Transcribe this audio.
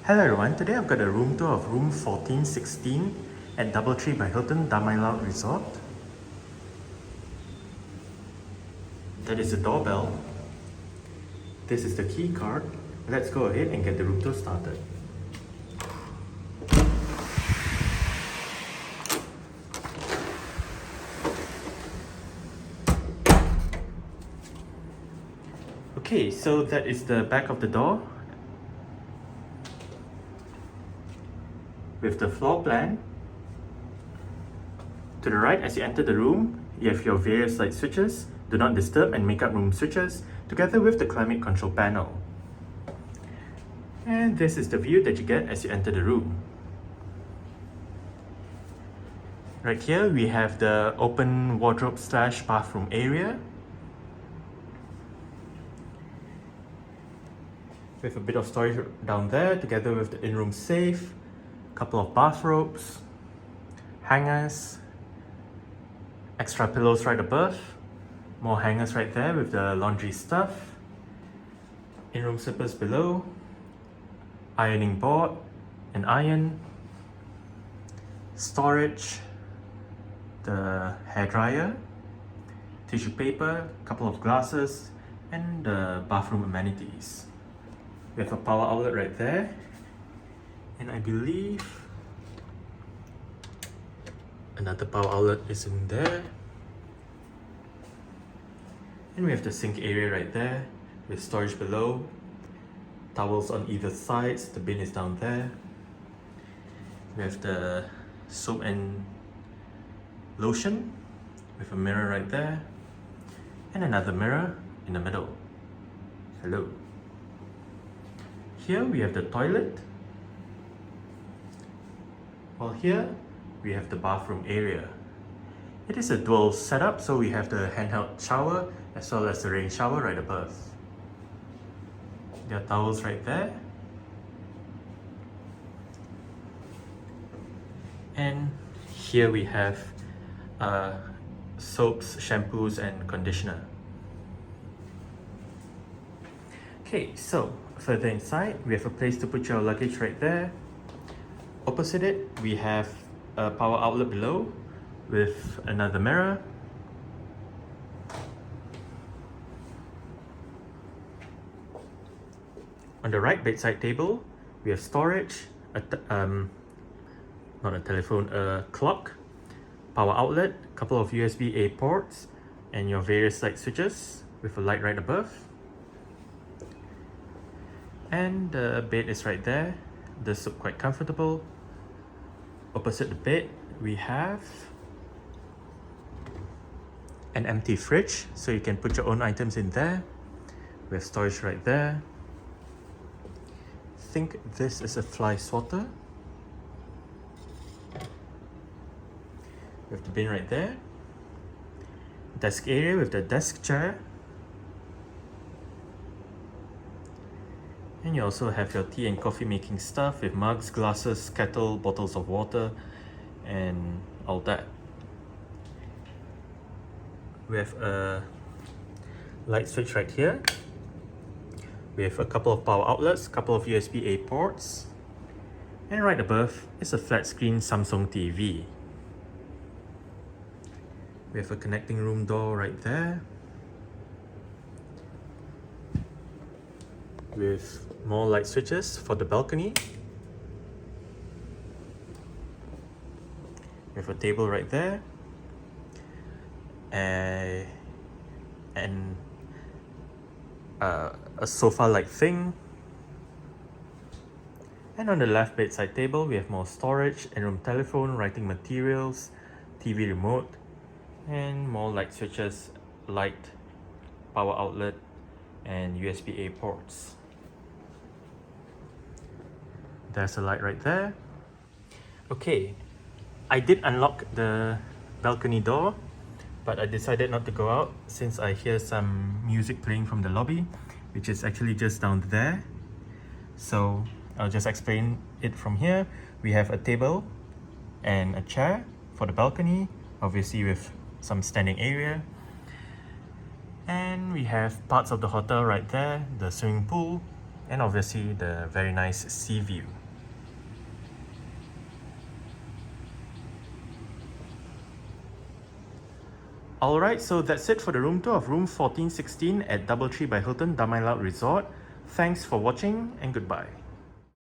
Hello everyone, today I've got a room tour of room 1416 at DoubleTree by Hilton Damai Laut Resort. That is the doorbell. This is the key card. Let's go ahead and get the room tour started. Okay, so that is the back of the door with the floor plan. To the right, as you enter the room, you have your various light switches, do not disturb and makeup room switches, together with the climate control panel. And this is the view that you get as you enter the room. Right here, we have the open wardrobe / bathroom area, with a bit of storage down there, together with the in-room safe, couple of bathrobes, hangers, extra pillows right above, more hangers right there with the laundry stuff, in-room slippers below, ironing board, an iron, storage, the hairdryer, tissue paper, couple of glasses, and the bathroom amenities. We have a power outlet right there, and I believe another power outlet is in there. And we have the sink area right there with storage below, towels on either sides, the bin is down there. We have the soap and lotion with a mirror right there, and another mirror in the middle. Hello. Here we have the toilet, while here we have the bathroom area. It is a dual setup, so we have the handheld shower as well as the rain shower right above. There are towels right there. And here we have soaps, shampoos and conditioner. Okay, so further inside, we have a place to put your luggage right there. Opposite it, we have a power outlet below with another mirror. On the right bedside table, we have storage, not a telephone, a clock, power outlet, couple of USB-A ports, and your various light switches with a light right above. And the bed is right there. This is quite comfortable. Opposite the bed, we have an empty fridge, so you can put your own items in there. We have storage right there. I think this is a fly swatter. We have the bin right there. Desk area with the desk chair. And you also have your tea and coffee making stuff with mugs, glasses, kettle, bottles of water, and all that. We have a light switch right here. We have a couple of power outlets, couple of USB-A ports, and right above is a flat screen Samsung TV. We have a connecting room door right there, with more light switches for the balcony. We have a table right there, and a sofa-like thing. And on the left bedside table, we have more storage, in-room telephone, writing materials, TV remote, and more light switches, light, power outlet, and USB-A ports. There's a light right there. Okay, I did unlock the balcony door, but I decided not to go out since I hear some music playing from the lobby, which is actually just down there. So I'll just explain it from here. We have a table and a chair for the balcony, obviously with some standing area. And we have parts of the hotel right there, the swimming pool and obviously the very nice sea view. Alright, so that's it for the room tour of room 1416 at DoubleTree by Hilton Damai Laut Resort. Thanks for watching and goodbye.